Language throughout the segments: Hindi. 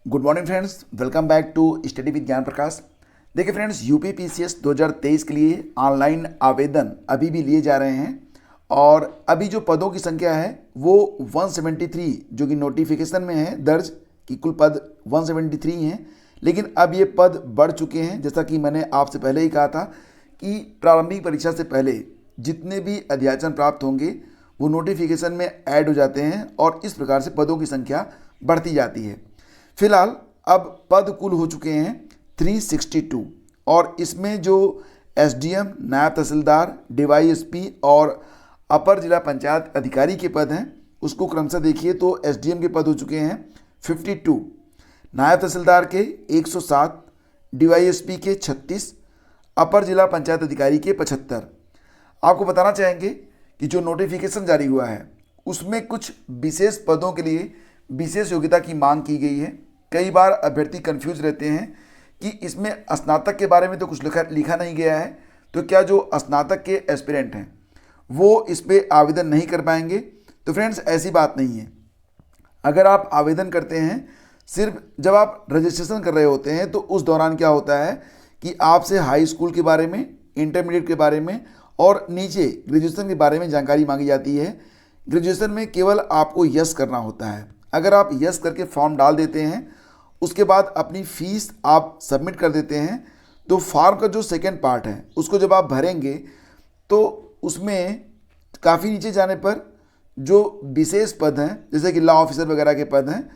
Good morning friends, welcome back to study with Gyan Prakash. देखिए फ्रेंड्स, यूपी पीसीएस 2023 के लिए ऑनलाइन आवेदन अभी भी लिए जा रहे हैं और अभी जो पदों की संख्या है वो 173 जो कि नोटिफिकेशन में है दर्ज कि कुल पद 173 हैं, लेकिन अब ये पद बढ़ चुके हैं। जैसा कि मैंने आपसे पहले ही कहा था कि प्रारंभिक परीक्षा से पहले जितने भी अध्याचन प्राप्त होंगे वो नोटिफिकेशन में ऐड हो जाते हैं और इस प्रकार से पदों की संख्या बढ़ती जाती है। फिलहाल अब पद कुल हो चुके हैं 362 और इसमें जो एसडीएम, नायब तहसीलदार, डीवाईएसपी और अपर जिला पंचायत अधिकारी के पद हैं उसको क्रमशः देखिए तो एसडीएम के पद हो चुके हैं 52, नायब तहसीलदार के 107, डीवाईएसपी के 36, अपर जिला पंचायत अधिकारी के 75। आपको बताना चाहेंगे कि जो नोटिफिकेशन जारी हुआ है उसमें कुछ विशेष पदों के लिए विशेष योग्यता की मांग की गई है। कई बार अभ्यर्थी कंफ्यूज रहते हैं कि इसमें स्नातक के बारे में तो कुछ लिखा नहीं गया है, तो क्या जो स्नातक के एस्पिरेंट हैं वो इस पर आवेदन नहीं कर पाएंगे? तो फ्रेंड्स, ऐसी बात नहीं है। अगर आप आवेदन करते हैं सिर्फ जब आप रजिस्ट्रेशन कर रहे होते हैं तो उस दौरान क्या होता है कि आपसे हाई स्कूल के बारे में, इंटरमीडिएट के बारे में और नीचे ग्रेजुएशन के बारे में जानकारी मांगी जाती है। ग्रेजुएशन में केवल आपको यस करना होता है। अगर आप यस करके फॉर्म डाल देते हैं, उसके बाद अपनी फ़ीस आप सबमिट कर देते हैं, तो फॉर्म का जो सेकंड पार्ट है उसको जब आप भरेंगे तो उसमें काफ़ी नीचे जाने पर जो विशेष पद हैं जैसे कि लॉ ऑफिसर वगैरह के पद हैं,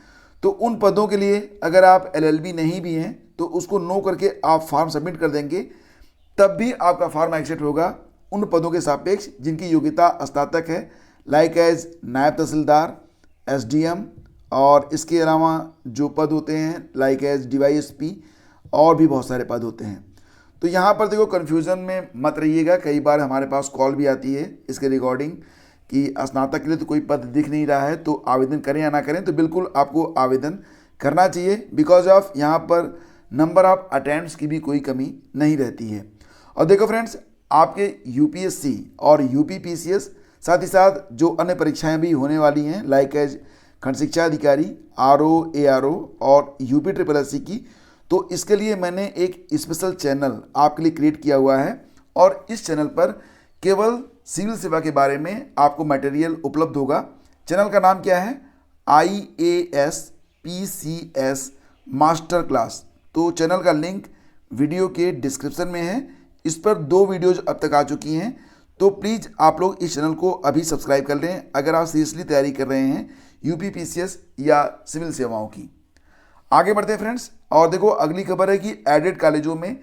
तो उन पदों के लिए अगर आप एलएलबी नहीं भी हैं तो उसको नो करके आप फॉर्म सबमिट कर देंगे, तब भी आपका फॉर्म एक्सेप्ट होगा उन पदों के सापेक्ष जिनकी योग्यता स्नातक है, लाइक एज नायब तहसीलदार, एसडीएम और इसके अलावा जो पद होते हैं लाइक एज डीवाईएसपी और भी बहुत सारे पद होते हैं। तो यहाँ पर देखो, कन्फ्यूज़न में मत रहिएगा। कई बार हमारे पास कॉल भी आती है इसके रिगार्डिंग कि स्नातक के लिए तो कोई पद दिख नहीं रहा है, तो आवेदन करें या ना करें। तो बिल्कुल आपको आवेदन करना चाहिए, बिकॉज ऑफ यहाँ पर नंबर ऑफ अटेम्प्ट्स की भी कोई कमी नहीं रहती है। और देखो फ्रेंड्स, आपके यूपीएससी और यूपीपीसीएस साथ ही साथ जो अन्य परीक्षाएं भी होने वाली हैं लाइक एज खंड शिक्षा अधिकारी, आरओ, एआरओ और यूपी ट्रिपल एससी की, तो इसके लिए मैंने एक स्पेशल चैनल आपके लिए क्रिएट किया हुआ है और इस चैनल पर केवल सिविल सेवा के बारे में आपको मटेरियल उपलब्ध होगा। चैनल का नाम क्या है? IAS PCS master class. तो चैनल का लिंक वीडियो के डिस्क्रिप्शन में है। इस पर 2 वीडियोज अब तक आ चुकी हैं, तो प्लीज़ आप लोग इस चैनल को अभी सब्सक्राइब कर लें अगर आप सीरियसली तैयारी कर रहे हैं यूपी पीसीएस या सिविल सेवाओं की। आगे बढ़ते हैं फ्रेंड्स, और देखो अगली खबर है कि एडेड कॉलेजों में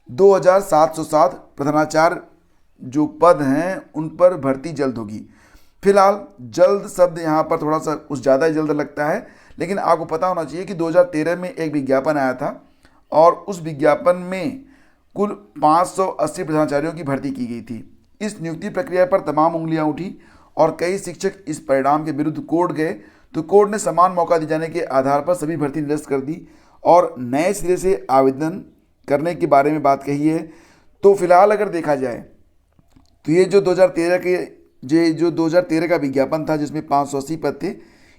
2707 प्रधानाचार्य जो पद हैं उन पर भर्ती जल्द होगी। फिलहाल जल्द शब्द यहाँ पर थोड़ा सा कुछ ज़्यादा ही जल्द लगता है, लेकिन आपको पता होना चाहिए कि 2013 में एक विज्ञापन आया था और उस विज्ञापन में कुल 580 प्रधानाचार्यों की भर्ती की गई थी। इस नियुक्ति प्रक्रिया पर तमाम उंगलियां उठी और कई शिक्षक इस परिणाम के विरुद्ध कोर्ट गए, तो कोर्ट ने समान मौका दिए जाने के आधार पर सभी भर्ती निरस्त कर दी और नए सिरे से आवेदन करने के बारे में बात कही है। तो फिलहाल अगर देखा जाए तो ये जो 2013 का विज्ञापन था जिसमें 580 पद थे,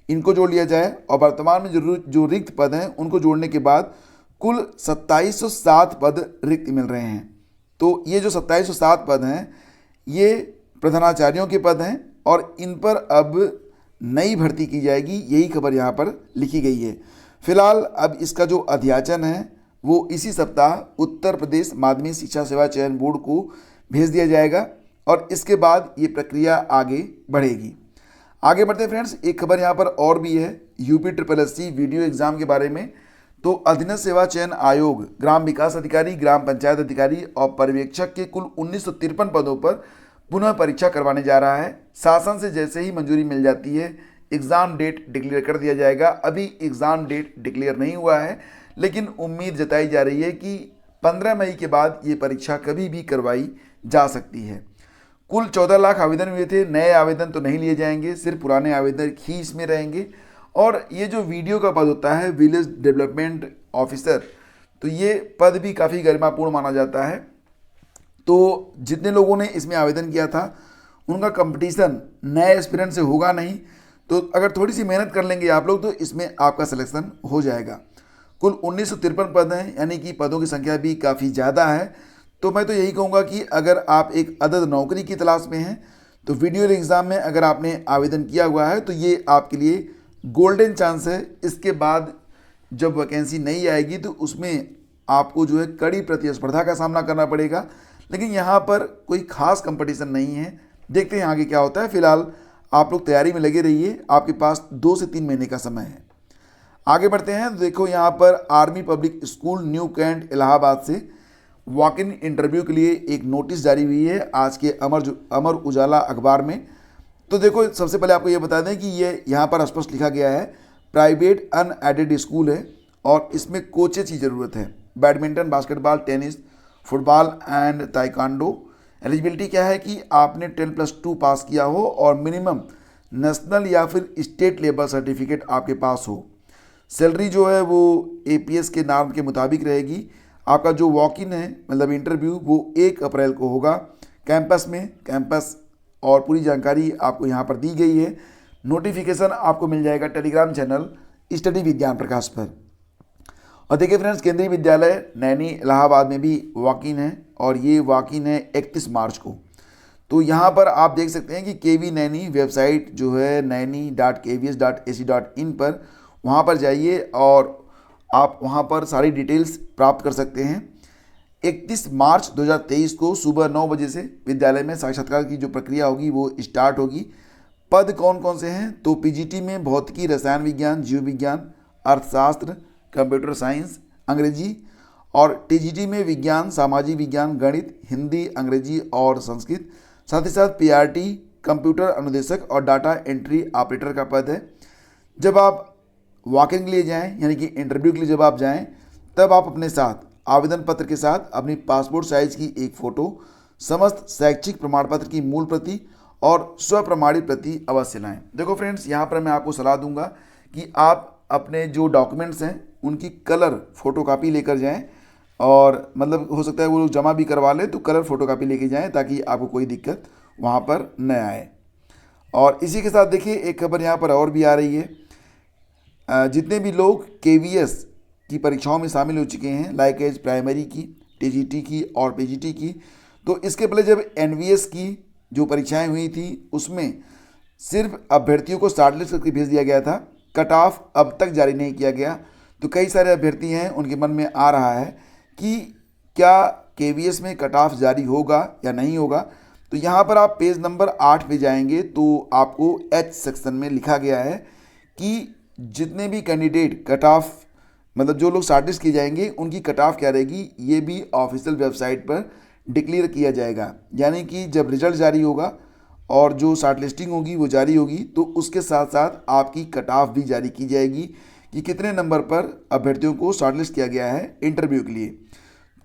इनको जोड़ लिया जाए और वर्तमान में जो रिक्त पद हैं उनको जोड़ने के बाद कुल 2707 पद रिक्त मिल रहे हैं। तो ये जो 2707 पद हैं ये प्रधानाचार्यों के पद हैं और इन पर अब नई भर्ती की जाएगी, यही खबर यहाँ पर लिखी गई है। फिलहाल अब इसका जो अध्याचन है वो इसी सप्ताह उत्तर प्रदेश माध्यमिक शिक्षा सेवा चयन बोर्ड को भेज दिया जाएगा और इसके बाद ये प्रक्रिया आगे बढ़ेगी। आगे बढ़ते हैं फ्रेंड्स, एक खबर यहाँ पर और भी है UP triple SC video exam के बारे में। तो अधीनस्थ सेवा चयन आयोग ग्राम विकास अधिकारी, ग्राम पंचायत अधिकारी और पर्यवेक्षक के कुल 1953 पदों पर पुनः परीक्षा करवाने जा रहा है। शासन से जैसे ही मंजूरी मिल जाती है एग्ज़ाम डेट डिक्लेयर कर दिया जाएगा। अभी एग्ज़ाम डेट डिक्लेयर नहीं हुआ है, लेकिन उम्मीद जताई जा रही है कि 15 मई के बाद ये परीक्षा कभी भी करवाई जा सकती है। कुल 14 लाख आवेदन हुए थे। नए आवेदन तो नहीं लिए जाएंगे, सिर्फ पुराने आवेदन ही इसमें रहेंगे। और ये जो वीडियो का पद होता है विलेज डेवलपमेंट ऑफिसर, तो ये पद भी काफ़ी गरिमापूर्ण माना जाता है। तो जितने लोगों ने इसमें आवेदन किया था उनका कंपटीशन नए एस्पिरेंट से होगा नहीं, तो अगर थोड़ी सी मेहनत कर लेंगे आप लोग तो इसमें आपका सिलेक्शन हो जाएगा। कुल 1953 पद हैं, यानी कि पदों की संख्या भी काफ़ी ज़्यादा है। तो मैं तो यही कहूँगा कि अगर आप एक अदद नौकरी की तलाश में हैं तो वीडियो एग्ज़ाम में अगर आपने आवेदन किया हुआ है तो ये आपके लिए गोल्डन चांस है। इसके बाद जब वैकेंसी नहीं आएगी तो उसमें आपको जो है कड़ी प्रतिस्पर्धा का सामना करना पड़ेगा, लेकिन यहाँ पर कोई खास कंपटीशन नहीं है। देखते हैं आगे क्या होता है। फिलहाल आप लोग तैयारी में लगे रहिए, आपके पास 2 से 3 महीने का समय है। आगे बढ़ते हैं तो देखो यहाँ पर army public school new cantt Allahabad से वॉक इन इंटरव्यू के लिए एक नोटिस जारी हुई है आज के अमर उजाला अखबार में। तो देखो सबसे पहले आपको ये बता दें कि ये यहाँ पर स्पष्ट लिखा गया है प्राइवेट अनएडेड स्कूल है और इसमें कोचेज की ज़रूरत है। Badminton, basketball, tennis, football and taekwondo. Eligibility क्या है कि आपने 10+2 पास किया हो और मिनिमम नेशनल या फिर स्टेट लेवल सर्टिफिकेट आपके पास हो। सैलरी जो है वो APS के नाम के मुताबिक रहेगी। आपका जो वॉक इन है मतलब इंटरव्यू वो 1 अप्रैल को होगा कैंपस और पूरी जानकारी आपको यहाँ पर दी गई है। नोटिफिकेशन आपको मिल जाएगा टेलीग्राम चैनल स्टडी विज्ञान प्रकाश पर। और देखिए फ्रेंड्स, केंद्रीय विद्यालय नैनी इलाहाबाद में भी वॉक इन है और ये वॉक इन है 31 मार्च को। तो यहाँ पर आप देख सकते हैं कि KV नैनी वेबसाइट जो है naini.kvs.ac.in पर, वहाँ पर जाइए और आप वहाँ पर सारी डिटेल्स प्राप्त कर सकते हैं। 31 मार्च 2023 को सुबह 9 बजे से विद्यालय में साक्षात्कार की जो प्रक्रिया होगी वो स्टार्ट होगी। पद कौन कौन से हैं तो PGT में भौतिकी, रसायन विज्ञान, जीव विज्ञान, अर्थशास्त्र, कंप्यूटर साइंस, अंग्रेजी, और TGT में विज्ञान, सामाजिक विज्ञान, गणित, हिंदी, अंग्रेजी और संस्कृत। साथ ही साथ PRT कंप्यूटर अनुदेशक और डाटा एंट्री ऑपरेटर का पद है। जब आप वॉक इन के लिए जाएं यानी कि इंटरव्यू के लिए जब आप जाएं तब आप अपने साथ आवेदन पत्र के साथ अपनी पासपोर्ट साइज की एक फ़ोटो, समस्त शैक्षिक प्रमाण पत्र की मूल प्रति और स्वप्रमाणित प्रति अवश्य लाएँ। देखो फ्रेंड्स, यहाँ पर मैं आपको सलाह दूंगा कि आप अपने जो डॉक्यूमेंट्स हैं उनकी कलर फ़ोटोकॉपी लेकर जाएं और मतलब हो सकता है वो लोग जमा भी करवा लें तो कलर फ़ोटोकॉपी लेके जाएं ताकि आपको कोई दिक्कत वहाँ पर न आए। और इसी के साथ देखिए एक खबर यहाँ पर और भी आ रही है। जितने भी लोग KVS की परीक्षाओं में शामिल हो चुके हैं, लाइक एज प्राइमरी की, TGT की और PGT की, तो इसके पहले जब NVS की जो परीक्षाएं हुई थी उसमें सिर्फ अभ्यर्थियों को शॉर्टलिस्ट करके भेज दिया गया था, कट ऑफ अब तक जारी नहीं किया गया। तो कई सारे अभ्यर्थी हैं उनके मन में आ रहा है कि क्या KVS में कट ऑफ जारी होगा या नहीं होगा। तो यहाँ पर आप पेज नंबर 8 पे जाएंगे तो आपको H सेक्शन में लिखा गया है कि जितने भी कैंडिडेट कट ऑफ मतलब जो लोग शॉर्टलिस्ट किए जाएंगे उनकी कट ऑफ क्या रहेगी ये भी ऑफिशियल वेबसाइट पर डिक्लेयर किया जाएगा। यानी कि जब रिजल्ट जारी होगा और जो शॉर्टलिस्टिंग होगी वो जारी होगी तो उसके साथ साथ आपकी कट ऑफ भी जारी की जाएगी कि कितने नंबर पर अभ्यर्थियों को शॉर्टलिस्ट किया गया है इंटरव्यू के लिए।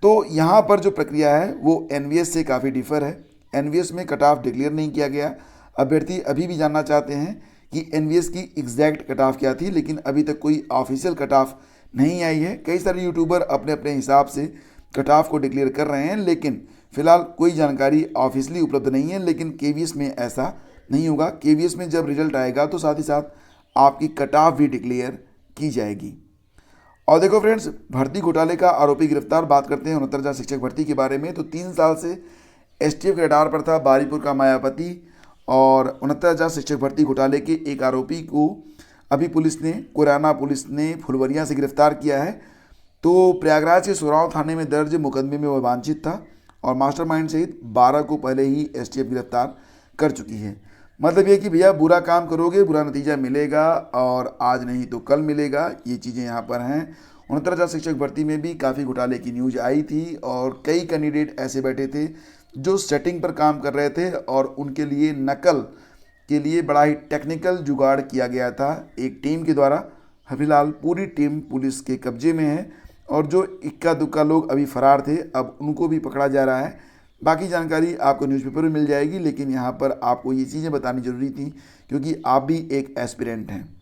तो यहाँ पर जो प्रक्रिया है वो NVS से काफ़ी डिफर है। NVS में कट ऑफ डिक्लेयर नहीं किया गया। अभ्यर्थी अभी भी जानना चाहते हैं कि NVS की एग्जैक्ट कट ऑफ क्या थी, लेकिन अभी तक कोई ऑफिशियल कट ऑफ नहीं आई है। कई सारे यूट्यूबर अपने अपने हिसाब से कट ऑफ को डिक्लेयर कर रहे हैं, लेकिन फिलहाल कोई जानकारी ऑफिशियली उपलब्ध नहीं है। लेकिन KVS में ऐसा नहीं होगा। KVS में जब रिजल्ट आएगा तो साथ ही साथ आपकी कट ऑफ भी डिक्लेयर की जाएगी। और देखो फ्रेंड्स, भर्ती घोटाले का आरोपी गिरफ्तार। बात करते हैं 69,000 शिक्षक भर्ती के बारे में। तो 3 साल से STF के रडार पर था बारीपुर का मायापति और 69,000 शिक्षक भर्ती घोटाले के एक आरोपी को अभी कोराना पुलिस ने फुलवरिया से गिरफ्तार किया है। तो प्रयागराज के सुराव थाने में दर्ज मुकदमे में वह वांछित था और मास्टरमाइंड सहित 12 को पहले ही STF गिरफ्तार कर चुकी है। मतलब ये कि भैया बुरा काम करोगे बुरा नतीजा मिलेगा और आज नहीं तो कल मिलेगा, ये चीज़ें यहाँ पर हैं। 69,000 शिक्षक भर्ती में भी काफ़ी घोटाले की न्यूज आई थी और कई कैंडिडेट ऐसे बैठे थे जो सेटिंग पर काम कर रहे थे और उनके लिए नकल के लिए बड़ा ही टेक्निकल जुगाड़ किया गया था एक टीम के द्वारा। फिलहाल पूरी टीम पुलिस के कब्जे में है और जो इक्का दुक्का लोग अभी फरार थे अब उनको भी पकड़ा जा रहा है। बाकी जानकारी आपको न्यूज़पेपर में मिल जाएगी, लेकिन यहाँ पर आपको ये चीज़ें बतानी जरूरी थी क्योंकि आप भी एक एस्पिरेंट हैं।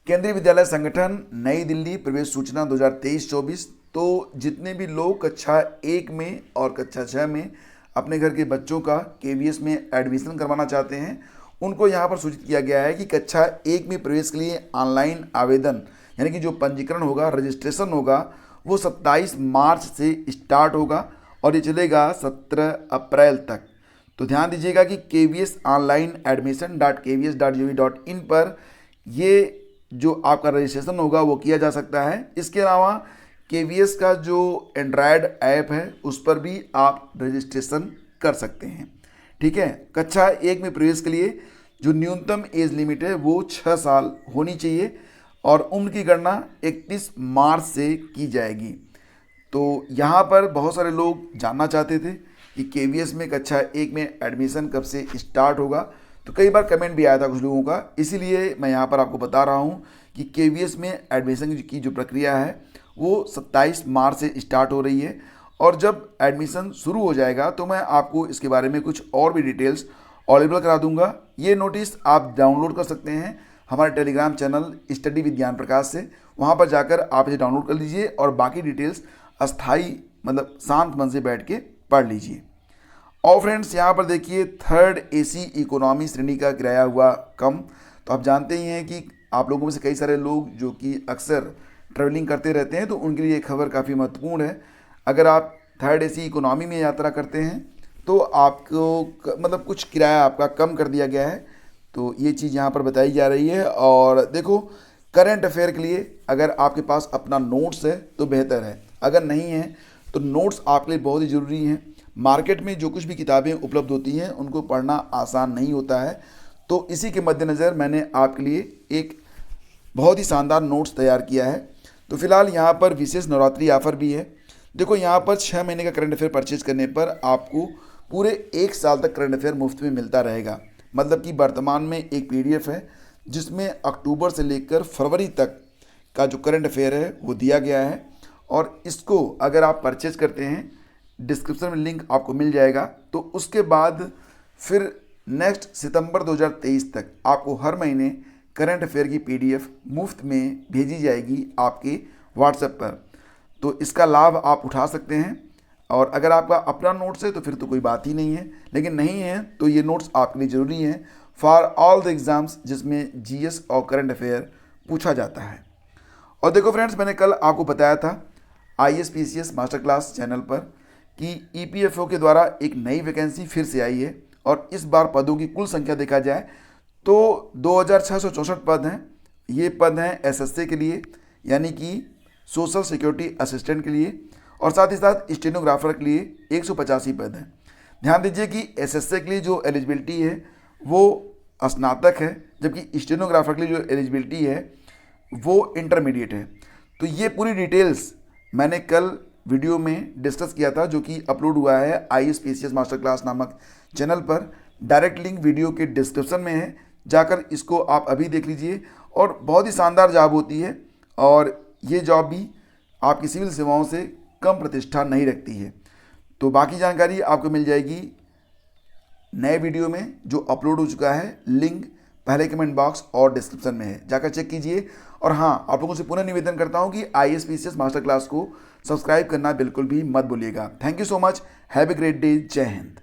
केंद्रीय विद्यालय संगठन नई दिल्ली प्रवेश सूचना 2023-24। तो जितने भी लोग कक्षा 1 में और कक्षा 6 में अपने घर के बच्चों का KVS में एडमिशन करवाना चाहते हैं उनको यहाँ पर सूचित किया गया है कि कक्षा 1 में प्रवेश के लिए ऑनलाइन आवेदन यानी कि जो पंजीकरण होगा, रजिस्ट्रेशन होगा, वो 27 मार्च से स्टार्ट होगा और ये चलेगा 17 अप्रैल तक। तो ध्यान दीजिएगा कि KVS ऑनलाइन admission.kvs.gov.in पर ये जो आपका रजिस्ट्रेशन होगा वो किया जा सकता है। इसके अलावा KVS का जो एंड्रॉयड ऐप है उस पर भी आप रजिस्ट्रेशन कर सकते हैं। ठीक है। कक्षा 1 में प्रवेश के लिए जो न्यूनतम एज लिमिट है वो 6 साल होनी चाहिए और उम्र की गणना 31 मार्च से की जाएगी। तो यहाँ पर बहुत सारे लोग जानना चाहते थे कि KVS में कक्षा 1 में एडमिशन कब से स्टार्ट होगा। तो कई बार कमेंट भी आया था कुछ लोगों का, इसीलिए मैं यहाँ पर आपको बता रहा हूँ कि KVS में एडमिशन की जो प्रक्रिया है वो 27 मार्च से स्टार्ट हो रही है और जब एडमिशन शुरू हो जाएगा तो मैं आपको इसके बारे में कुछ और भी डिटेल्स अवेलेबल करा दूंगा। ये नोटिस आप डाउनलोड कर सकते हैं हमारे Telegram channel study with Gyan प्रकाश से। वहाँ पर जाकर आप इसे डाउनलोड कर लीजिए और बाकी डिटेल्स अस्थाई मतलब शांत मन से बैठ के पढ़ लीजिए। और फ्रेंड्स यहाँ पर देखिए 3rd AC इकोनॉमी श्रेणी का किराया हुआ कम। तो आप जानते ही हैं कि आप लोगों में से कई सारे लोग जो कि अक्सर ट्रैवलिंग करते रहते हैं तो उनके लिए ये खबर काफ़ी महत्वपूर्ण है। अगर आप 3rd AC इकोनॉमी में यात्रा करते हैं तो आपको मतलब कुछ किराया आपका कम कर दिया गया है। तो ये चीज़ यहाँ पर बताई जा रही है। और देखो करंट अफेयर के लिए अगर आपके पास अपना नोट्स है तो बेहतर है, अगर नहीं है तो नोट्स आपके लिए बहुत ही ज़रूरी हैं। मार्केट में जो कुछ भी किताबें उपलब्ध होती हैं उनको पढ़ना आसान नहीं होता है। तो इसी के मद्देनज़र मैंने आपके लिए एक बहुत ही शानदार नोट्स तैयार किया है। तो फिलहाल यहाँ पर विशेष नवरात्रि ऑफर भी है। देखो यहाँ पर 6 महीने का करंट अफेयर परचेज करने पर आपको पूरे 1 साल तक करंट अफेयर मुफ्त में मिलता रहेगा। मतलब कि वर्तमान में एक PDF है जिसमें अक्टूबर से लेकर फरवरी तक का जो करंट अफेयर है वो दिया गया है और इसको अगर आप परचेज करते हैं, डिस्क्रिप्शन में लिंक आपको मिल जाएगा। तो उसके बाद फिर नेक्स्ट सितंबर 2023 तक आपको हर महीने करंट अफेयर की PDF मुफ्त में भेजी जाएगी आपके व्हाट्सएप पर। तो इसका लाभ आप उठा सकते हैं और अगर आपका अपना नोट्स है तो फिर तो कोई बात ही नहीं है, लेकिन नहीं है तो ये नोट्स आपके लिए ज़रूरी हैं फॉर ऑल द एग्ज़ाम्स जिसमें GS और करंट अफेयर पूछा जाता है। और देखो फ्रेंड्स, मैंने कल आपको बताया था ISPCS मास्टर क्लास चैनल पर कि EPFO के द्वारा एक नई वैकेंसी फिर से आई है और इस बार पदों की कुल संख्या देखा जाए तो 2664 पद हैं। ये पद हैं SSA के लिए यानी कि सोशल सिक्योरिटी असिस्टेंट के लिए और साथ ही साथ स्टेनोग्राफर के लिए 185 पद हैं। ध्यान दीजिए कि SSA के लिए जो एलिजिबिलिटी है वो स्नातक है, जबकि स्टेनोग्राफर के लिए जो एलिजिबिलिटी है वो इंटरमीडिएट है। तो ये पूरी डिटेल्स मैंने कल वीडियो में डिस्कस किया था जो कि अपलोड हुआ है ISPCS मास्टर क्लास नामक चैनल पर। डायरेक्ट लिंक वीडियो के डिस्क्रिप्शन में है, जाकर इसको आप अभी देख लीजिए। और बहुत ही शानदार जॉब होती है और ये जॉब भी आपकी सिविल सेवाओं से कम प्रतिष्ठा नहीं रखती है। तो बाकी जानकारी आपको मिल जाएगी नए वीडियो में जो अपलोड हो चुका है। लिंक पहले कमेंट बॉक्स और डिस्क्रिप्शन में है, जाकर चेक कीजिए। और हाँ, आप लोगों से पुनः निवेदन करता हूँ कि ISPCS मास्टर क्लास को सब्सक्राइब करना बिल्कुल भी मत भूलिएगा। Thank you so much, have a great day, जय हिंद।